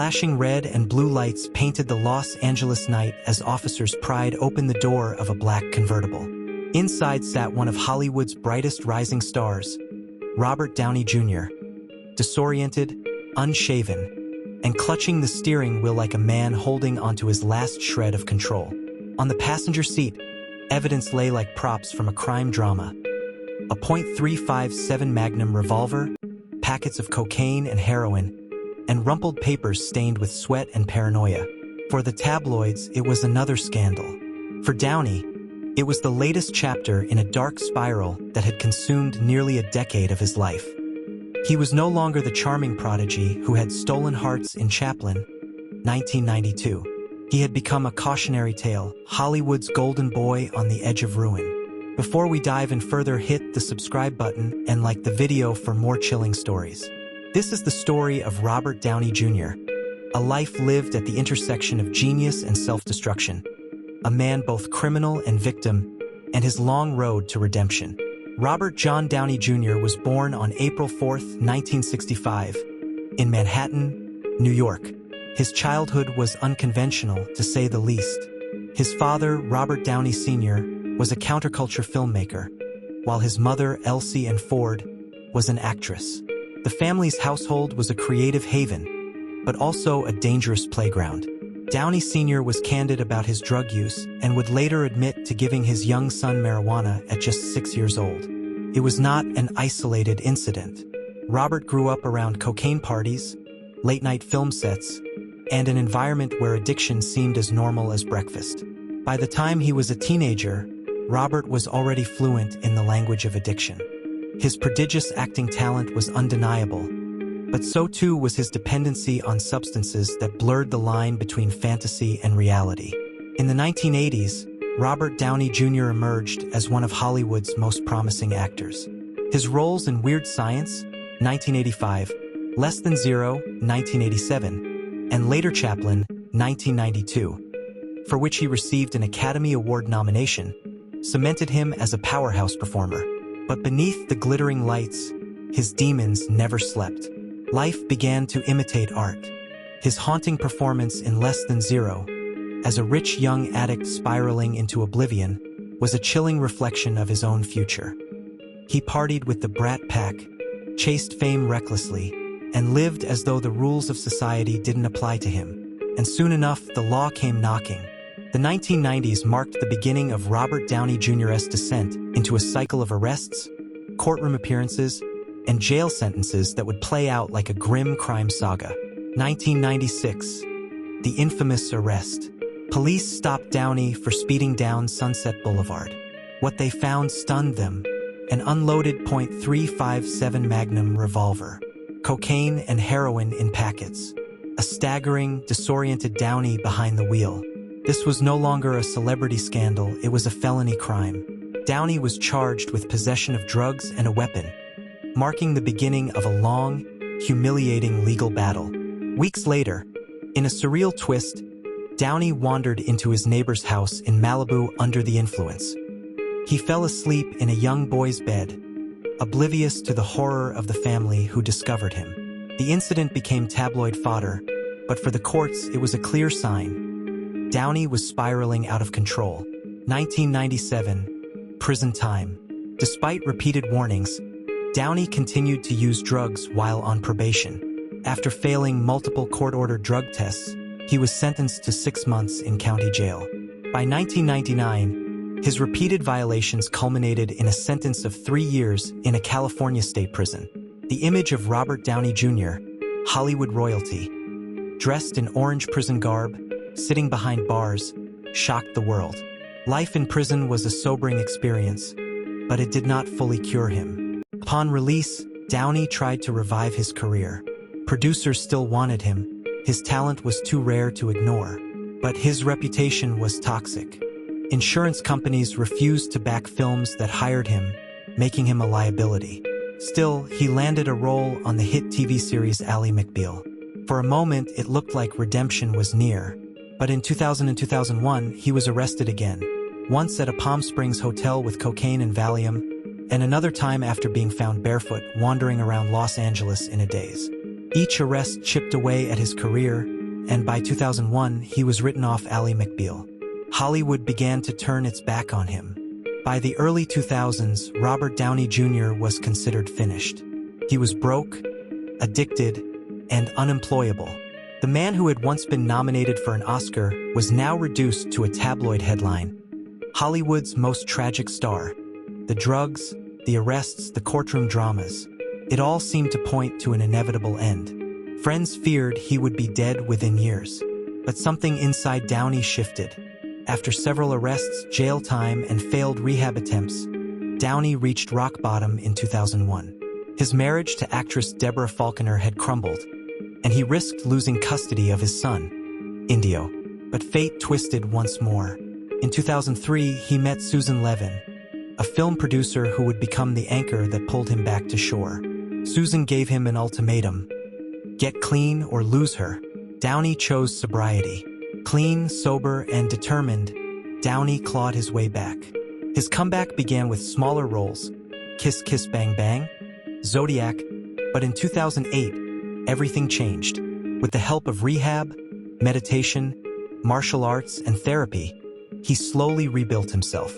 Flashing red and blue lights painted the Los Angeles night as officers pried open the door of a black convertible. Inside sat one of Hollywood's brightest rising stars, Robert Downey Jr., disoriented, unshaven, and clutching the steering wheel like a man holding onto his last shred of control. On the passenger seat, evidence lay like props from a crime drama. A .357 Magnum revolver, packets of cocaine and heroin, and rumpled papers stained with sweat and paranoia. For the tabloids, it was another scandal. For Downey, it was the latest chapter in a dark spiral that had consumed nearly a decade of his life. He was no longer the charming prodigy who had stolen hearts in Chaplin, 1992. He had become a cautionary tale, Hollywood's golden boy on the edge of ruin. Before we dive in further, hit the subscribe button and like the video for more chilling stories. This is the story of Robert Downey Jr., a life lived at the intersection of genius and self-destruction, a man both criminal and victim, and his long road to redemption. Robert John Downey Jr. was born on April 4, 1965, in Manhattan, New York. His childhood was unconventional, to say the least. His father, Robert Downey Sr., was a counterculture filmmaker, while his mother, Elsie Ann Ford, was an actress. The family's household was a creative haven, but also a dangerous playground. Downey Sr. was candid about his drug use and would later admit to giving his young son marijuana at just 6 years old. It was not an isolated incident. Robert grew up around cocaine parties, late-night film sets, and an environment where addiction seemed as normal as breakfast. By the time he was a teenager, Robert was already fluent in the language of addiction. His prodigious acting talent was undeniable, but so too was his dependency on substances that blurred the line between fantasy and reality. In the 1980s, Robert Downey Jr. emerged as one of Hollywood's most promising actors. His roles in Weird Science, 1985, Less Than Zero, 1987, and later Chaplin, 1992, for which he received an Academy Award nomination, cemented him as a powerhouse performer. But beneath the glittering lights, his demons never slept. Life began to imitate art. His haunting performance in Less Than Zero, as a rich young addict spiraling into oblivion, was a chilling reflection of his own future. He partied with the brat pack, chased fame recklessly, and lived as though the rules of society didn't apply to him. And soon enough, the law came knocking. The 1990s marked the beginning of Robert Downey Jr.'s descent into a cycle of arrests, courtroom appearances, and jail sentences that would play out like a grim crime saga. 1996, the infamous arrest. Police stopped Downey for speeding down Sunset Boulevard. What they found stunned them: an unloaded .357 Magnum revolver, cocaine and heroin in packets, a staggering, disoriented Downey behind the wheel. This was no longer a celebrity scandal, it was a felony crime. Downey was charged with possession of drugs and a weapon, marking the beginning of a long, humiliating legal battle. Weeks later, in a surreal twist, Downey wandered into his neighbor's house in Malibu under the influence. He fell asleep in a young boy's bed, oblivious to the horror of the family who discovered him. The incident became tabloid fodder, but for the courts it was a clear sign. Downey was spiraling out of control. 1997, prison time. Despite repeated warnings, Downey continued to use drugs while on probation. After failing multiple court-ordered drug tests, he was sentenced to 6 months in county jail. By 1999, his repeated violations culminated in a sentence of 3 years in a California state prison. The image of Robert Downey Jr., Hollywood royalty, dressed in orange prison garb, sitting behind bars, shocked the world. Life in prison was a sobering experience, but it did not fully cure him. Upon release, Downey tried to revive his career. Producers still wanted him. His talent was too rare to ignore, but his reputation was toxic. Insurance companies refused to back films that hired him, making him a liability. Still, he landed a role on the hit TV series Ally McBeal. For a moment, it looked like redemption was near. But in 2000 and 2001, he was arrested again, once at a Palm Springs hotel with cocaine and Valium, and another time after being found barefoot wandering around Los Angeles in a daze. Each arrest chipped away at his career, and by 2001, he was written off Ally McBeal. Hollywood began to turn its back on him. By the early 2000s, Robert Downey Jr. was considered finished. He was broke, addicted, and unemployable. The man who had once been nominated for an Oscar was now reduced to a tabloid headline. Hollywood's most tragic star. The drugs, the arrests, the courtroom dramas. It all seemed to point to an inevitable end. Friends feared he would be dead within years. But something inside Downey shifted. After several arrests, jail time, and failed rehab attempts, Downey reached rock bottom in 2001. His marriage to actress Deborah Falconer had crumbled, and he risked losing custody of his son, Indio. But fate twisted once more. In 2003, he met Susan Levin, a film producer who would become the anchor that pulled him back to shore. Susan gave him an ultimatum: get clean or lose her. Downey chose sobriety. Clean, sober, and determined, Downey clawed his way back. His comeback began with smaller roles: Kiss Kiss Bang Bang, Zodiac, but in 2008, everything changed. With the help of rehab, meditation, martial arts, and therapy, he slowly rebuilt himself.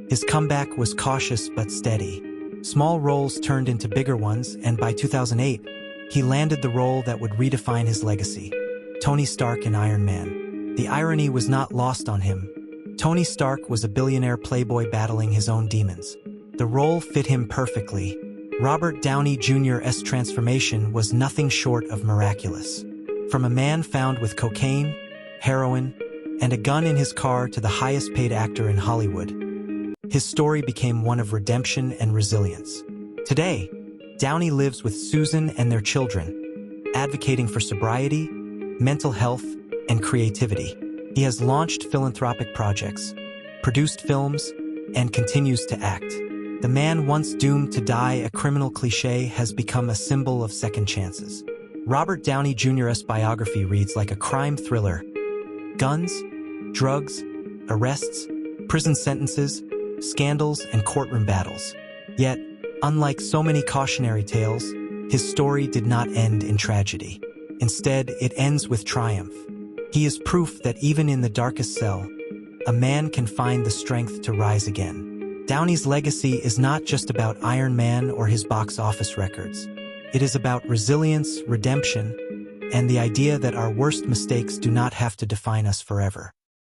His comeback was cautious but steady. Small roles turned into bigger ones, and by 2008, he landed the role that would redefine his legacy: Tony Stark in Iron Man. The irony was not lost on him. Tony Stark was a billionaire playboy battling his own demons. The role fit him perfectly. Robert Downey Jr.'s transformation was nothing short of miraculous. From a man found with cocaine, heroin, and a gun in his car to the highest-paid actor in Hollywood, his story became one of redemption and resilience. Today, Downey lives with Susan and their children, advocating for sobriety, mental health, and creativity. He has launched philanthropic projects, produced films, and continues to act. The man once doomed to die a criminal cliché has become a symbol of second chances. Robert Downey Jr.'s biography reads like a crime thriller. Guns, drugs, arrests, prison sentences, scandals, and courtroom battles. Yet, unlike so many cautionary tales, his story did not end in tragedy. Instead, it ends with triumph. He is proof that even in the darkest cell, a man can find the strength to rise again. Downey's legacy is not just about Iron Man or his box office records. It is about resilience, redemption, and the idea that our worst mistakes do not have to define us forever.